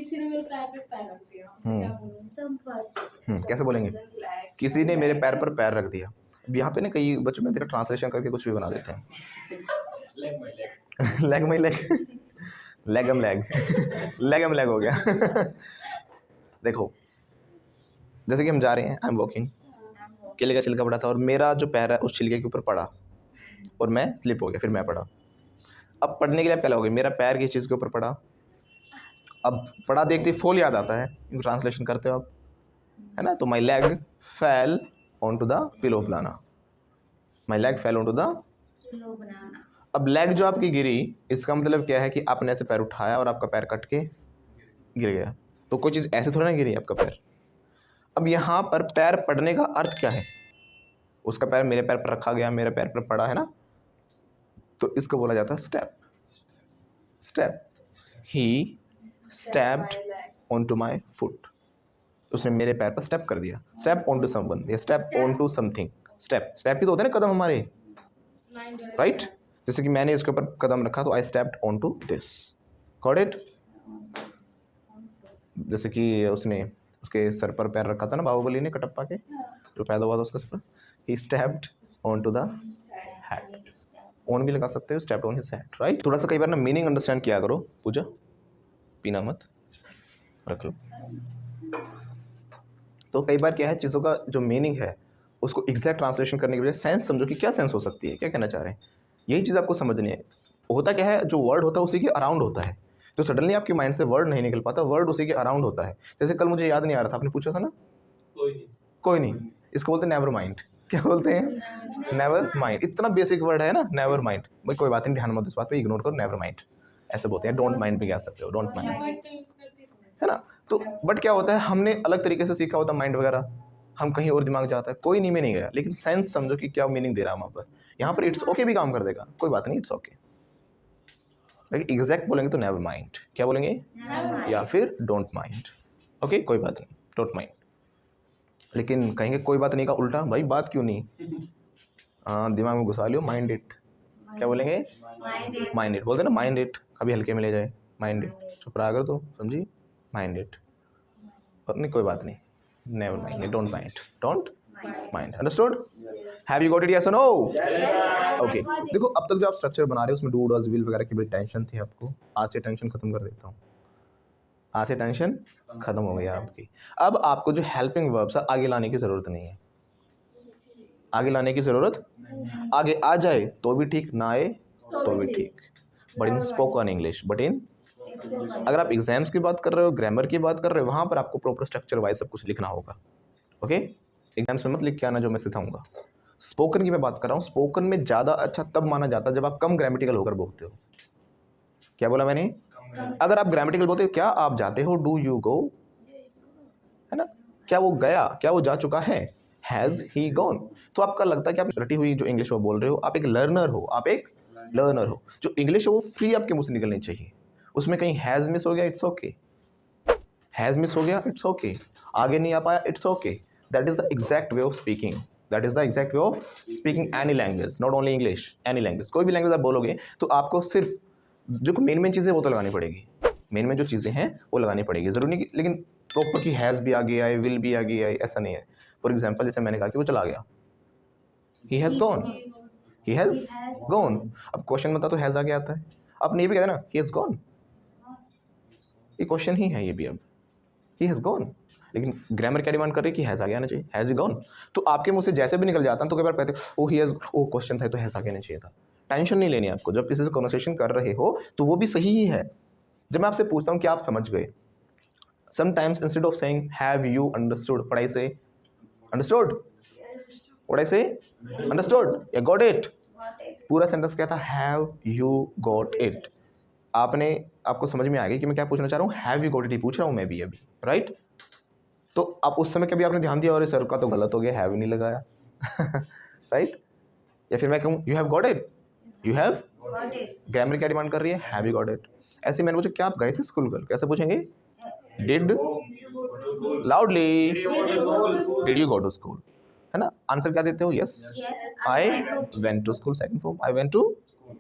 किसी ने मेरे पैर पे पैर रख दिया, क्या बोलूं? कैसे बोलेंगे? किसी ने मेरे पैर पर पैर रख दिया। अब यहाँ पे ना कई बच्चों में देखा ट्रांसलेशन करके कुछ भी बना देते हैं। Leg my leg, leg my leg, लेगम leg, लेगम leg हो गया। देखो जैसे कि हम जा रहे हैं, आई एम वॉकिंग, केले का छिलका पड़ा था और मेरा जो पैर है उस छिलके के ऊपर पड़ा और मैं स्लिप हो गया, फिर मैं पड़ा। अब पढ़ने के लिए आप क्या लोगे? मेरा पैर किस चीज़ के ऊपर पड़ा। अब पढ़ा देखते फॉल याद आता है, ट्रांसलेशन करते हो आप, है ना? तो my leg fell on to the pillow बनाना, my leg fell on to the. अब लेग जो आपकी गिरी, इसका मतलब क्या है कि आपने ऐसे पैर उठाया और आपका पैर कट के गिर गया। तो कोई चीज़ ऐसे थोड़ी ना गिरी आपका पैर। अब यहाँ पर पैर पड़ने का अर्थ क्या है? उसका पैर मेरे पैर पर रखा गया, मेरे पैर पर पड़ा, है ना? तो इसको बोला जाता है step. Step, he stepped on to my foot, उसने मेरे पैर पर स्टेप कर दिया। स्टेप ऑन टू समवन या step on to something. Step, step ही तो होते हैं ना कदम हमारे, राइट? जैसे कि मैंने इसके ऊपर कदम रखा तो I stepped on to this, got it? जैसे कि उसने उसके सर पर पैर रखा था ना बाहुबली ने, कटप्पा के जो पैदा हुआ था उसका सर पर, he stepped on to the head. On भी लगा सकते हो, stepped on his head, right? थोड़ा सा कई बार ना मीनिंग अंडरस्टैंड किया करो। पूजा पीना मत, रख लो। तो कई बार क्या है, चीज़ों का जो मीनिंग है उसको एग्जैक्ट ट्रांसलेशन करने के बजाय सेंस समझो कि क्या सेंस हो सकती है, क्या कहना चाह रहे हैं। यही चीज़ आपको समझनी है। होता क्या है, जो वर्ड होता है उसी के अराउंड होता है। जो सडनली आपके माइंड से वर्ड नहीं निकल पाता, वर्ड उसी के अराउंड होता है। जैसे कल मुझे याद नहीं आ रहा था, आपने पूछा था ना, कोई नहीं, इसको बोलते हैं नेवर माइंड। क्या बोलते हैं? Never mind. इतना बेसिक वर्ड है ना, नेवर माइंड। भाई कोई बात नहीं, ध्यान मत इस बात पे, इग्नोर करो, नेवर माइंड ऐसे बोलते हैं। डोंट माइंड भी कह सकते हो, डोंट माइंड, है ना? तो बट क्या होता है, हमने अलग तरीके से सीखा होता माइंड वगैरह, हम कहीं और दिमाग जाता है, कोई नहीं में नहीं गया, लेकिन सेंस समझो कि क्या मीनिंग दे रहा है वहाँ पर। यहाँ पर इट्स ओके भी काम कर देगा, कोई बात नहीं, इट्स ओके। लेकिन एग्जैक्ट बोलेंगे तो नेवर माइंड। क्या बोलेंगे? या फिर डोंट माइंड। ओके, कोई बात नहीं, डोंट माइंड। लेकिन कहेंगे कोई बात नहीं का उल्टा, भाई बात क्यों नहीं, हाँ दिमाग में घुसा लियो, माइंड इट। क्या बोलेंगे? Mind it. बोलते ना माइंड इट, कभी हल्के में ले जाए, माइंड इट, चुप रहा अगर तो समझी, माइंड इट। और नहीं कोई बात नहीं, never mind, don't mind, don't mind. Understood? Have you got it? Yes और नो? ओके। देखो अब तक जो आप स्ट्रक्चर बना रहे हो उसमें डू डज विल वगैरह की बड़ी टेंशन थी आपको। आज से टेंशन खत्म कर देता हूँ, आज से टेंशन खत्म हो गई आपकी। अब आपको जो हेल्पिंग वर्ब्स है आगे लाने की ज़रूरत नहीं है, आगे लाने की ज़रूरत, आगे आ जाए तो भी ठीक, ना आए तो भी ठीक, but in spoken English, but in, अगर आप एग्जाम्स की बात कर रहे हो, ग्रामर की बात कर रहे हो, वहाँ पर आपको प्रॉपर स्ट्रक्चर वाइज सब कुछ लिखना होगा। ओके, एग्जाम्स में मत लिख के आना जो मैं सिखाऊंगा। स्पोकन की मैं बात कर रहा हूँ, स्पोकन में ज़्यादा अच्छा तब माना जाता है जब आप कम ग्रामेटिकल होकर बोलते हो। क्या बोला मैंने? अगर आप ग्रामेटिकल बोलते हो, क्या आप जाते हो, डू यू गो, है ना? क्या वो गया, क्या वो जा चुका है, हैज़ ही गॉन। तो आपका लगता है कि आप रटी हुई जो इंग्लिश वो बोल रहे हो, आप एक लर्नर हो, आप एक लर्नर हो। जो इंग्लिश है वो फ्री आपके मुंह से निकलनी चाहिए। उसमें कहीं हैज़ मिस हो गया, इट्स ओके, हैज़ मिस हो गया, इट्स ओके, आगे नहीं आ पाया, it's okay. That is the exact way of speaking, that is the exact way of speaking any language, not only English, any language. कोई भी language आप बोलोगे तो आपको सिर्फ जो मेन चीज़ें वो तो लगानी पड़ेगी, मेन जो चीज़ें हैं वो लगानी पड़ेगी। ज़रूरी नहीं कि लेकिन प्रॉपर की हैज़ भी आगे आए, विल भी आगे आए, ऐसा नहीं है। फॉर एग्जाम्पल जैसे मैंने कहा कि वो चला गया, he has gone, he has gone. अब क्वेश्चन में था तो हैज़ आगे आता है। आपने ये भी कहते ना, ही हैज़ गॉन, ये क्वेश्चन ही है ये भी। अब ही हैज़ गॉन, लेकिन ग्रामर क्या डिमांड कर रही है कि हैज़ आगे आना चाहिए, हैज़ ही गॉन। तो आपके मुंह से जैसे भी निकल जाता है तो कई बार कहते हैं ओ ही हैज़, ओ क्वेश्चन था तो हैज़ आगे आना चाहिए था। टेंशन नहीं लेनी आपको, जब किसी से कन्वर्सेशन कर रहे हो तो वो भी सही ही है। जब मैं आपसे पूछता हूँ कि आप समझ गए, sometimes instead of saying have you understood, what I से अंडरस्टूड, व्हाट आई से अंडरस्टूड या गॉट इट। पूरा सेंटेंस क्या था, हैव यू गॉट इट। आपको समझ में आ गई कि मैं क्या पूछना चाह रहा हूँ, हैव यू गॉट इट ही पूछ रहा हूँ मैं भी अभी, राइट? तो आप उस समय कभी आपने ध्यान दिया और सर का तो गलत हो गया, हैव नहीं लगाया, राइट? या फिर मैं कहूँ you have got it, you have, grammar क्या डिमांड कर रही है, हैव यू गॉट इट। ऐसे मैंने पूछा क्या आप गए थे स्कूल कल, कैसे पूछेंगे, did, loudly, did you go to school, है ना? आंसर क्या देते हो, yes I went to school, second form, I went to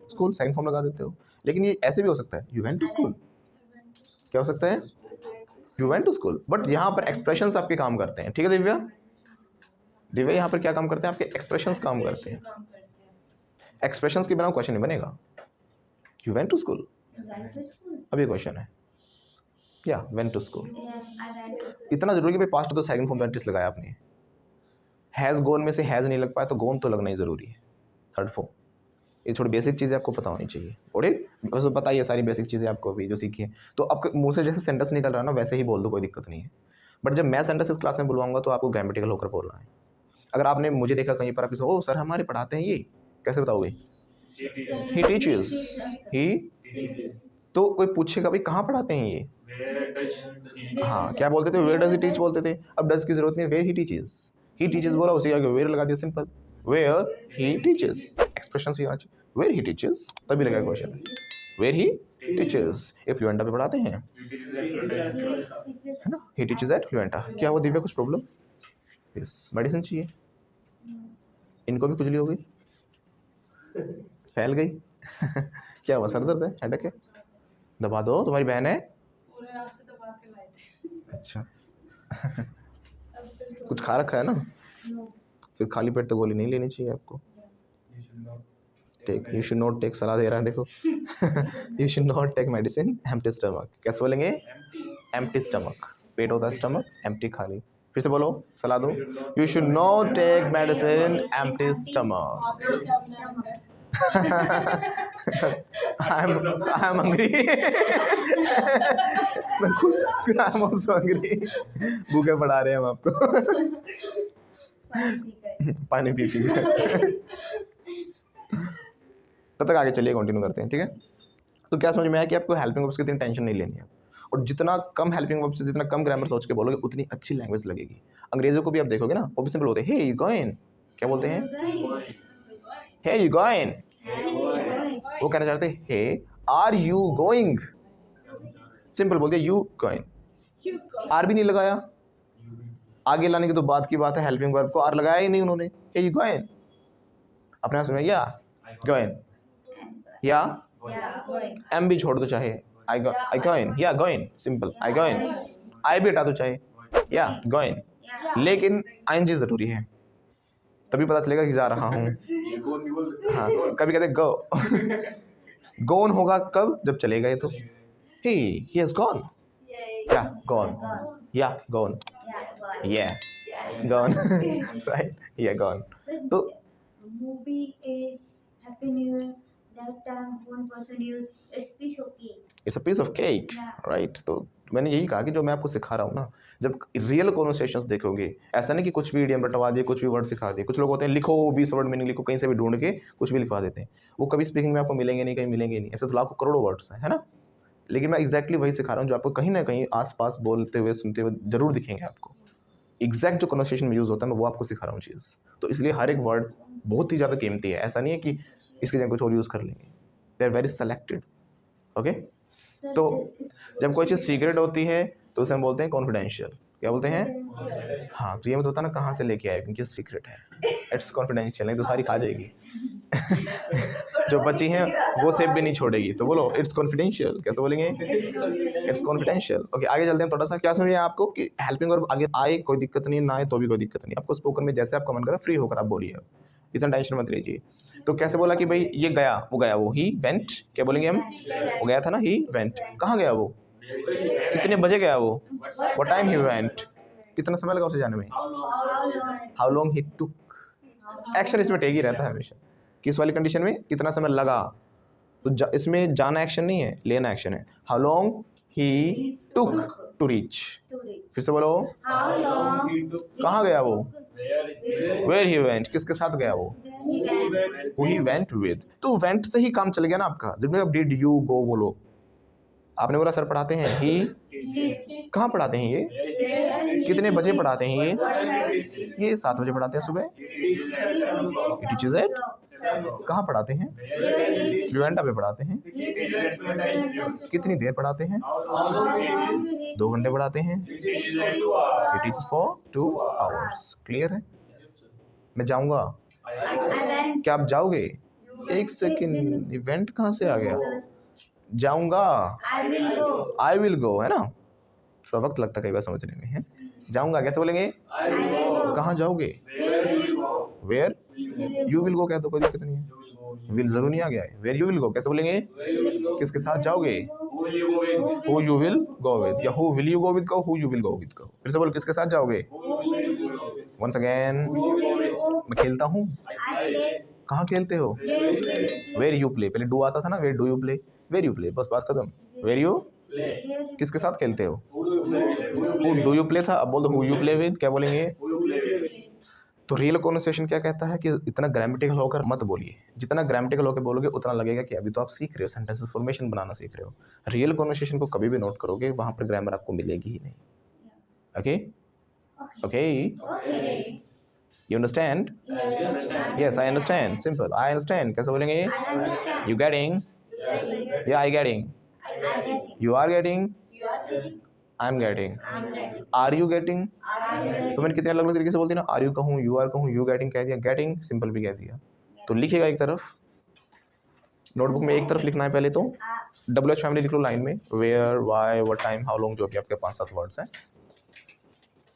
school, second form लगा देते हो। लेकिन ये ऐसे भी हो सकता है, यू वेंट टू स्कूल, क्या हो सकता है, you went to school, but यहाँ पर एक्सप्रेशंस आपके काम करते हैं, ठीक है दिव्या? दिव्या यहाँ पर क्या काम करते हैं? आपके एक्सप्रेशंस काम करते हैं। एक्सप्रेशंस के बिना क्वेश्चन नहीं बनेगा। You went to school, Went to school. अब ये क्वेश्चन है, या went to school. Yes, I went to school. इतना जरूरी कि भाई पास्ट तो सेकंड फॉर्म वेंटिस लगाया आपने। हैज़ गोन में से हैज़ नहीं लग पाया तो गोन तो लगना ही ज़रूरी है, थर्ड फॉर्म। ये थोड़ी बेसिक चीज़ें आपको पता होनी चाहिए। और बस पता ही है सारी बेसिक चीज़ें आपको अभी जो सीखी है, तो आपके मुंह से जैसे सेंटेंस निकल रहा है ना वैसे ही बोल दो, कोई दिक्कत नहीं है। बट जब मैं सेंटेंस इस क्लास में बुलवाऊंगा तो आपको ग्रामेटिकल होकर बोलना है। अगर आपने मुझे देखा कहीं पर, आप किसी ओ सर हमारे पढ़ाते हैं, ये कैसे बताओगे? ही टीचर्स, ही, तो कोई पूछेगा भाई कहाँ पढ़ाते हैं ये, हाँ क्या बोलते थे? वेयर डज ही टीच बोलते थे। अब डज की जरूरत नहीं, where he teaches. He teaches बोला, उसी आगे वेयर लगा दिया, simple. Where he teaches, expression भी आज वेयर ही टीचेस तभी लगा क्वेश्चन, वेयर ही टीचेस। ये फ्लुएंटा पे पढ़ाते हैं, है ना? He teaches at Fluenta. क्या हुआ दिव्या, कुछ प्रॉब्लम? यस, मेडिसिन चाहिए। इनको भी खुजली हो गई, फैल गई क्या हुआ, सर दर्द है, हेडेक है? दबा दो, तुम्हारी बहन है। पूरे रास्ते दबा के लाए थे। अच्छा अब तो कुछ खा रखा है ना? No. फिर खाली पेट तो गोली नहीं लेनी चाहिए आपको। Take, you should not take, सलाह दे रहा है देखो you should not take medicine empty stomach. कैसे बोलेंगे? एम्प्टी स्टमक, पेट होता है स्टमक, एम्प्टी खाली। फिर से बोलो, सलाह दो, you should not take medicine empty stomach. आपको क्या बनाना है? I am hungry I am also hungry। भूखे पड़ा रहे हैं हम आपको पानी पी पी तब तक आगे चलिए, कंटिन्यू करते हैं, ठीक है? तो क्या समझ में आया कि आपको हेल्पिंग वर्ब्स की इतनी टेंशन नहीं लेनी है, और जितना कम हेल्पिंग वर्ब्स से जितना कम ग्रामर सोच के बोलोगे उतनी अच्छी लैंग्वेज लगेगी। अंग्रेजों को भी आप देखोगे ना, वो भी सिंपल होते हैं, हे यू गोइंग, क्या बोलते हैं? हे यू गोइंग। वो कहना चाहते हैं हे आर यू गोइंग, सिंपल बोलते हैं यू गोइंग। आर भी नहीं लगाया, आगे लाने की तो बात की बात है, हेल्पिंग वर्ब को आर लगाया ही नहीं उन्होंने। हे यू गोइंग, अपने आप में या गोइंग, या एम भी छोड़ दो चाहे, आई गोइंग, या गोइंग, सिंपल आई गोइंग, आई भी हटा दो चाहे, या गोइंग, लेकिन आईएनजी जरूरी है, तभी पता चलेगा कि जा रहा हूँ। हाँ, कभी कहते गो गोन होगा कब, जब चलेगा ये तो, he has gone, yeah gone, yeah gone, yeah gone right, yeah gone। तो movie a happy new year, that time one person used it's piece of cake। It's a piece of cake, right. तो मैंने यही कहा कि जो मैं आपको सिखा रहा हूँ ना, जब रियल कॉन्वर्सेशंस देखोगे, ऐसा नहीं कि कुछ भी इडियम रटवा दिए, कुछ भी वर्ड सिखा दिए। कुछ लोग होते हैं लिखो 20 वर्ड मीनिंग लिखो, कहीं से भी ढूंढ के कुछ भी लिखवा देते हैं, वो कभी स्पीकिंग में आपको मिलेंगे नहीं, कहीं मिलेंगे नहीं। ऐसे तो लाखों करोड़ों वर्ड्स हैं, है ना? लेकिन मैं एग्जैक्टली वही सिखा रहा हूँ जो आपको कहीं ना कहीं आसपास बोलते हुए सुनते हुए जरूर दिखेंगे आपको। एग्जैक्ट जो कन्वर्सेशन में यूज़ होता है मैं वो आपको सिखा रहा हूँ चीज़। तो इसलिए हर एक वर्ड बहुत ही ज़्यादा कीमती है, ऐसा नहीं है कि इसकी जगह कुछ और यूज़ कर लेंगे। They are very selected, okay. तो जब कोई चीज़ सीक्रेट होती है तो उसे हम बोलते हैं कॉन्फिडेंशियल। क्या बोलते हैं? हाँ, तो ये मत होता ना कहाँ से लेके आए, क्योंकि सीक्रेट है, इट्स कॉन्फिडेंशियल, नहीं तो सारी खा जाएगी जो बची हैं वो सेब भी नहीं छोड़ेगी। तो बोलो इट्स कॉन्फिडेंशियल। कैसे बोलेंगे? It's confidential. ओके, आगे चलते हैं थोड़ा सा। क्या समझे आपको कि हेल्पिंग वर्ब आगे आए कोई दिक्कत नहीं, ना आए तो भी कोई दिक्कत नहीं। आपको स्पोकन में जैसे आपका मन करा फ्री होकर आप बोलिए, इतना टेंशन मत लीजिए। तो कैसे बोला कि भाई ये गया, वो गया, वो ही वेंट। क्या बोलेंगे हम? वो गया था ना, ही वेंट। कहाँ गया वो? कितने बजे गया वो? What time he went. कितना समय लगा उसे जाने में? How long he took. Action इसमें टेक ही रहता है हमेशा। किस वाली कंडीशन में? कितना समय लगा। तो इसमें जाना एक्शन नहीं है, लेना एक्शन है। How long he took to reach. फिर से बोलो, कहाँ गया वो? Where he went. किसके साथ गया वो? Who he went with. तो वेंट से ही काम चल गया ना आपका। जब आप डिड यू गो बोलो, आपने बोला सर पढ़ाते हैं, ही कहाँ पढ़ाते हैं ये? कितने बजे पढ़ाते हैं ये 7 बजे पढ़ाते हैं सुबह। टीचर्स एट, कहाँ पढ़ाते हैं? फ्लुएंटा पे पढ़ाते हैं। कितनी देर पढ़ाते हैं? 2 घंटे पढ़ाते हैं। It is for 2 hours. Clear है? मैं जाऊंगा, क्या आप जाओगे? एक सेकेंड, इवेंट कहाँ से आ गया? जाऊंगा, आई विल गो, है ना? थोड़ा वक्त लगता है कई बार समझने में है। जाऊंगा कैसे बोलेंगे? I will go. कहाँ जाओगे? Where will you go? Where Will you go? You will go कह दो, कोई दिक्कत नहीं है। You will go. विल जरूर नहीं आ गया है। वेयर यू विल गो कैसे बोलेंगे? Where you will go? किसके साथ जाओगे? Who will you go with? Who you will go with, या who will you go with कहो, who you will go with कहो। फिर से बोलो किसके साथ जाओगे? Who will you go with? Once again. Who will you go with? मैं खेलता हूँ। I play. कहाँ खेलते हो? Where will you play? Where you play, पहले डू आता था ना, where do you play, where you play, बस बात खत्म। Where you Play. किसके साथ खेलते हो? Who do you play with? Who do you who play do with? You play था, अब बोल दो हु यू प्ले विद, क्या बोलेंगे? Who do you play with? तो रियल कॉन्वर्सेशन क्या कहता है कि इतना ग्रामेटिकल होकर मत बोलिए। जितना ग्रामेटिकल होकर बोलोगे उतना लगेगा कि अभी तो आप सीख रहे हो, सेंटेंसेस फॉर्मेशन बनाना सीख रहे हो। रियल कॉन्वर्सेशन को कभी भी नोट करोगे वहाँ पर ग्रामर आपको मिलेगी ही नहीं। Okay okay, Okay. You understand? Yes, understand. Yes I understand, simple. I understand कैसे बोलेंगे? I understand. You getting? Yes. या I getting? I get it. You are getting? You are getting. I am getting? I'm getting. Are you getting? Are you getting? तो मैंने कितने अलग अलग तरीके से बोल दिया ना, आर यू कहूँ, यू आर कहूँ, यू गेटिंग कह दिया, गेटिंग सिंपल भी कह दिया। तो लिखिएगा एक तरफ, नोटबुक में एक तरफ लिखना है पहले तो। WH फैमिली लिख लो लाइन में, where, why, what, time, how long, जो भी आपके 5-7 वर्ड्स हैं।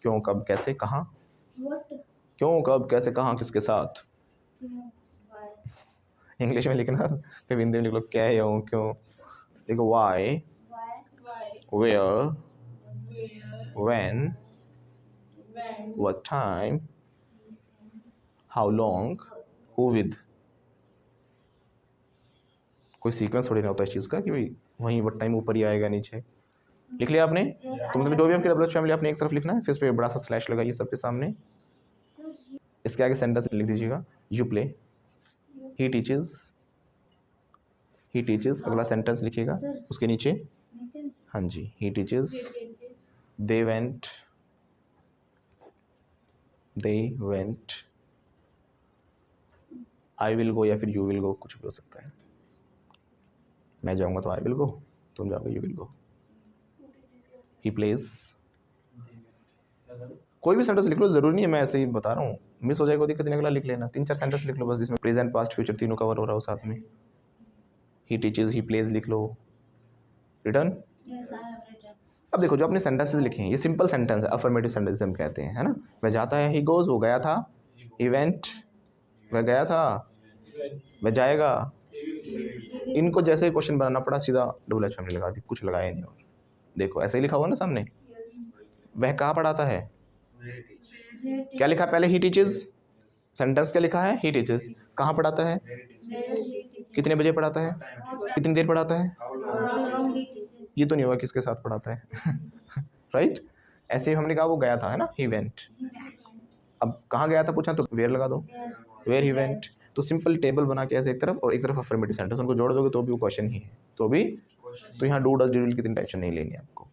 क्यों, कब, कैसे, कहाँ। What? क्यों, कब, कैसे, कहाँ, किसके साथ। Why? इंग्लिश में लिखना, कभी हिंदी में लिख लो, क्या, क्यों। लिखो why, Why? Why? Where, Where? When, When? What time, how long, who with. कोई सीक्वेंस थोड़ी ना होता है इस चीज़ का कि भाई वहीं व्हाट टाइम ऊपर ही आएगा नीचे। लिख लिया आपने? तो मतलब जो भी आपकी WH फैमिली आपने एक तरफ लिखना है, फिर इस पे बड़ा सा स्लैश लगाइए सबके सामने। Sir, इसके आगे सेंटेंस लिख दीजिएगा, you play, he teaches, he teaches. अगला सेंटेंस लिखिएगा उसके नीचे, Nathan, हाँ जी, he teaches, they went, I will go या फिर यू विल गो, कुछ भी हो सकता है। मैं जाऊंगा तो आई विल गो, तुम जाओगे you will go. He plays, कोई भी सेंटेंस लिख लो, जरूरी नहीं है मैं ऐसे ही बता रहा हूँ, मिस हो जाएगा दिक्कत नहीं, अगला लिख लेना। 3-4 सेंटेंस लिख लो बस, जिसमें प्रेजेंट, पास्ट, फ्यूचर तीनों कवर हो रहा हो साथ में। ही टीचेस, ही प्लेज लिख लो, return. yes, I have written. अब देखो जो आपने सेंटेंसेस लिखे हैं ये सिंपल सेंटेंस है, अफर्मेटिव सेंटेंस हम कहते हैं, है ना। वह जाता है, ही गोज, वो गया था। ही वेंट, वह गया था। वह जाएगा। इनको जैसे ही क्वेश्चन बनाना पड़ा सीधा WH फैमिली लगा दी, कुछ लगाया नहीं। और देखो ऐसे ही लिखा हुआ ना सामने। वह कहाँ पढ़ाता है, क्या लिखा पहले, ही टीचेस। सेंटेंस क्या लिखा है, ही टीचेस। कहाँ पढ़ाता है, कितने बजे पढ़ाता है, कितनी देर पढ़ाता है। ये तो नहीं हुआ किसके साथ पढ़ाता है राइट। ऐसे ही हमने कहा वो गया था, है ना, ही वेंट। अब कहाँ गया था पूछा तो वेयर लगा दो, वेयर ही वेंट। तो सिंपल टेबल बना के ऐसे एक तरफ और एक तरफ अफर्मेटिव सेंटेंस, उनको जोड़ दोगे तो भी वो क्वेश्चन ही है। तो यहाँ डू, डज, डिड की इतनी टेंशन नहीं लेनी आपको।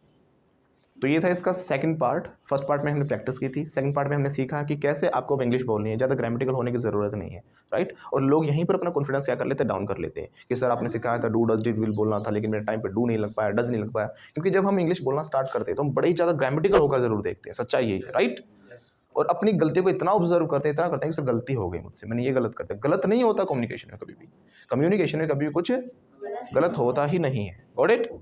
तो ये था इसका सेकंड पार्ट। फर्स्ट पार्ट में हमने प्रैक्टिस की थी, सेकंड पार्ट में हमने सीखा कि कैसे आपको अब इंग्लिश बोलनी है, ज़्यादा ग्रामेटिकल होने की ज़रूरत नहीं है, राइट। और लोग यहीं पर अपना कॉन्फिडेंस क्या कर लेते हैं, डाउन कर लेते हैं कि सर आपने सिखाया था डू, डज, डिड, विल बोलना था, लेकिन मेरे टाइम पे डू नहीं लग पाया, डज नहीं लग पाया। क्योंकि जब हम इंग्लिश बोलना स्टार्ट करते हैं तो हम बड़े ही ज़्यादा ग्रामेटिकल होकर जरूर देखते हैं, सच्चाई यही है, राइट। और अपनी गलतियों को इतना ऑब्जर्व करते हैं, इतना करते हैं कि सर गलती हो गई मुझसे, मैंने ये गलत करते हैं। गलत नहीं होता कम्युनिकेशन में कभी भी, कम्युनिकेशन में कभी भी कुछ गलत होता ही नहीं है, गॉट इट।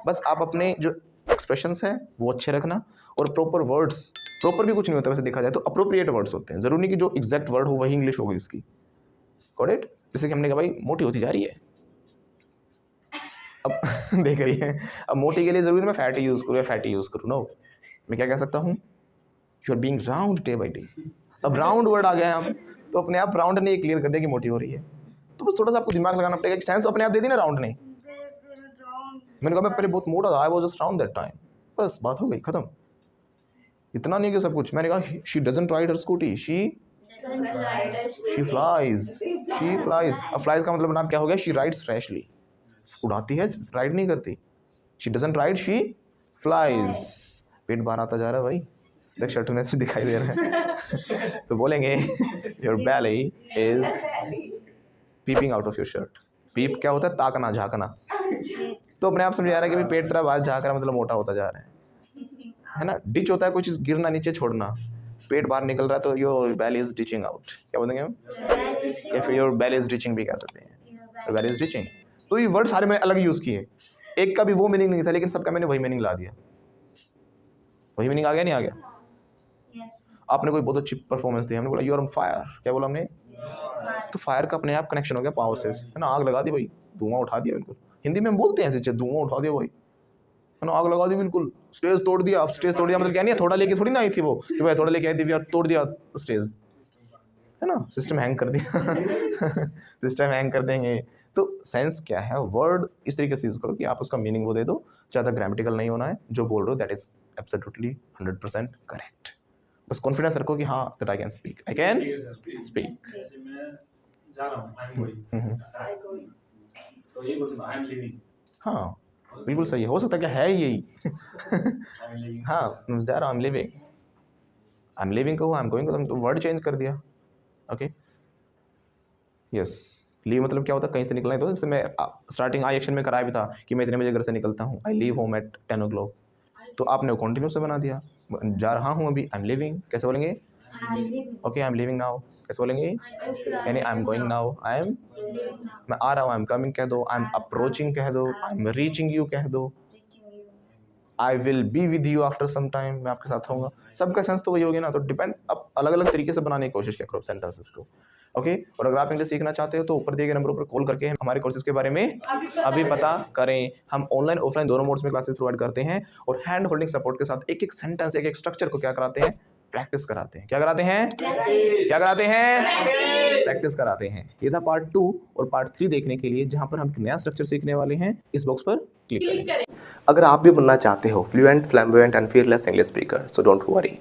बस आप अपने जो एक्सप्रेशंस हैं वो अच्छे रखना, और प्रॉपर वर्ड्स, प्रॉपर भी कुछ नहीं होता वैसे देखा जाए तो, अप्रोप्रिएट वर्ड्स होते हैं। जरूरी नहीं कि जो एग्जैक्ट वर्ड हो वही इंग्लिश होगी उसकी, गॉट इट। जैसे कि हमने कहा भाई मोटी होती जा रही है, अब देख रही है, अब मोटी के लिए जरूरी मैं फैटी यूज़ करूँ या फैटी यूज़ करूँ, नो। मैं क्या कह सकता हूँ, you are being round day by day. अब राउंड वर्ड आ गया है, अब तो अपने आप राउंड ने क्लियर कर दिया कि मोटी हो रही है। तो बस थोड़ा सा आपको दिमाग लगाना पड़ेगा कि सेंस अपने आप दे दी ना राउंड ने। मैंने कहा मैं पहले बहुत मोटा था, I was just round that time, बस बात हो गई खत्म। इतना नहीं कि सब कुछ। मैंने कहा she doesn't ride her scooty, she flies, she flies. अब फ्लाइज का मतलब नाम क्या हो गया, शी राइड्स रैशली, उड़ाती है, राइड नहीं करती। She doesn't ride, she flies. पेट बाहर आता जा रहा है भाई, देख शर्ट में दिखाई दे रहा है तो बोलेंगे your belly is peeping out of your shirt. Peep क्या होता है, ताकना, झांकना। तो अपने आप समझ आ रहा है कि भाई पेट तरह बाहर झाँक रहा है, मतलब मोटा होता जा रहा है ना। डिच होता है कोई चीज़ गिरना, नीचे छोड़ना। पेट बाहर निकल रहा है तो your belly is ditching out, क्या बोलेंगे हम, या फिर योर belly इज डिचिंग भी कह सकते हैं, belly इज डिचिंग। तो ये वर्ड सारे मैंने अलग यूज़ किए, एक का भी वो मीनिंग नहीं था लेकिन सबका मैंने वही मीनिंग ला दिया। वही मीनिंग आ गया नहीं आ गया? यस आपने कोई बहुत अच्छी परफॉर्मेंस दी, हमने बोला यू आर ऑन फायर, क्या बोला हमने? तो फायर का अपने आप कनेक्शन हो गया पावर से, है ना, आग लगा दी भाई, धुआं उठा दिया बिल्कुल। हिंदी में हम बोलते हैं ऐसे चीज़, धुआं उठा दिया भाई, है ना, आग लगा दी बिल्कुल, स्टेज तोड़ दिया। अब स्टेज तोड़ दिया मतलब क्या नहीं है, थोड़ा लेके थोड़ी ना आई थी वो कि भाई थोड़ा लेके आई थी और तोड़ दिया स्टेज, है ना, सिस्टम हैंग कर दिया सिस्टम हैंग कर देंगे। तो सेंस क्या है, वर्ड इस तरीके से यूज़ करो कि आप उसका मीनिंग वो दे दो, ज़्यादा ग्रामेटिकल नहीं होना है, जो बोल रहे हो दैट इज एब्सोल्युटली 100% करेक्ट। बस कॉन्फिडेंस रखो कि हाँ that I can speak, I can speak. जैसे मैं जा रहा हूँ, आई एम गोइंग, तो ये बोल सकता हूँ आई एम लिविंग। हाँ बिल्कुल सही है, हो सकता है क्या है यही आई एम लिविंग। हाँ मैं जा रहा हूँ, आई एम लिविंग को आई एम गोइंग को तो वर्ड चेंज कर दिया। ओके यस, लीव मतलब क्या होता है, कहीं से निकलना है। तो जैसे मैं स्टार्टिंग आई एक्शन में कराया भी था कि मैं इतने बजे घर से निकलता हूँ, I leave home at 10 o'clock, तो आपने वो कंटिन्यू से बना दिया, जा रहा हूँ अभी, आई एम लिविंग, कैसे बोलेंगे? I am living okay I am living now, कैसे बोलेंगे? यानी I am going now, I am, living now मैं आ रहा हूँ, आई एम कमिंग कह दो, आई एम अप्रोचिंग कह दो, आई एम रीचिंग यू कह दो, reaching you I will be with you after some time, मैं आपके साथ होऊंगा। सबका सेंस तो वही हो गया ना। तो डिपेंड, आप अलग अलग तरीके से बनाने की कोशिश किया करो सेंटेंसेस को। ओके और अगर आप इंग्लिश सीखना चाहते हो तो ऊपर दिए गए नंबरों पर कॉल करके हमारे कोर्सेज के बारे में अभी पता करें। हम ऑनलाइन ऑफलाइन दोनों मोड्स में क्लासेस प्रोवाइड करते हैं और हैंड होल्डिंग सपोर्ट के साथ एक एक सेंटेंस, एक एक स्ट्रक्चर को क्या कराते हैं, प्रैक्टिस कराते हैं। क्या कराते हैं? क्या कराते हैं? प्रैक्टिस कराते हैं। ये था पार्ट 2 और पार्ट 3 देखने के लिए जहां पर हम नया स्ट्रक्चर सीखने वाले हैं, इस बॉक्स पर क्लिक करें। अगर आप भी बनना चाहते हो fluent, flamboyant and fearless English speaker, so don't worry.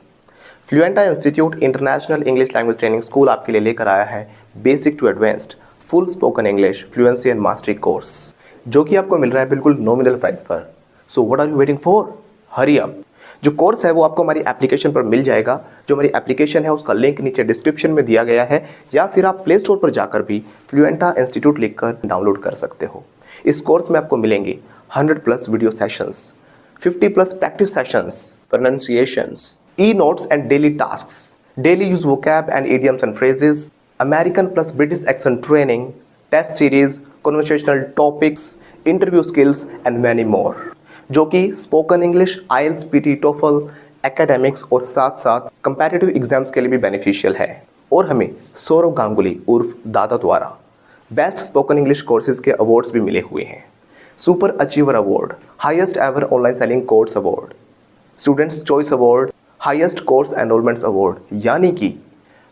Fluenta institute international English language training school आपके लिए लेकर आया है basic to advanced full spoken English fluency and mastery course, जो कि आपको मिल रहा है बिल्कुल नॉमिनल प्राइस पर। So what are you waiting for, hurry up. जो कोर्स है वो आपको हमारी एप्लीकेशन पर मिल जाएगा। जो हमारी एप्लीकेशन है उसका लिंक नीचे डिस्क्रिप्शन में दिया गया है, या फिर आप प्ले स्टोर पर जाकर भी फ्लुएंटा इंस्टीट्यूट लिखकर डाउनलोड कर सकते हो। इस कोर्स में आपको मिलेंगे 100+ video sessions, 50+ practice sessions, pronunciations, e-notes and daily tasks, daily use vocab and idioms and phrases, American plus British accent training, test series, conversational topics, interview skills and many more, जो कि spoken English, IELTS, PT, TOEFL, academics और साथ साथ competitive exams के लिए भी beneficial है। और हमें सौरव गांगुली उर्फ दादा द्वारा बेस्ट स्पोकन इंग्लिश कोर्सेज के अवार्ड्स भी मिले हुए हैं। Super achiever award, highest ever online selling course award, students choice award, highest course enrolments award, यानी कि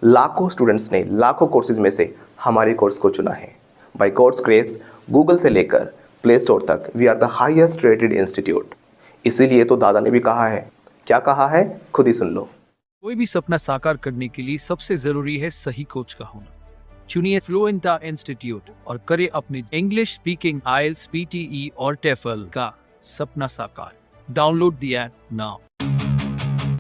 लाखों स्टूडेंट्स ने लाखों कोर्सेज में से हमारे कोर्स को चुना है। बाय गॉड्स ग्रेस, गूगल से लेकर प्ले स्टोर तक we are the highest rated institute. इसीलिए तो दादा ने भी कहा है, क्या कहा है खुद ही सुन लो। कोई भी सपना साकार करने के लिए सबसे जरूरी है सही कोच का होना। चुनिए फ्लुएंटा इंस्टीट्यूट और करें अपने इंग्लिश स्पीकिंग, IELTS, PTE और TOEFL का सपना साकार। Download the app now.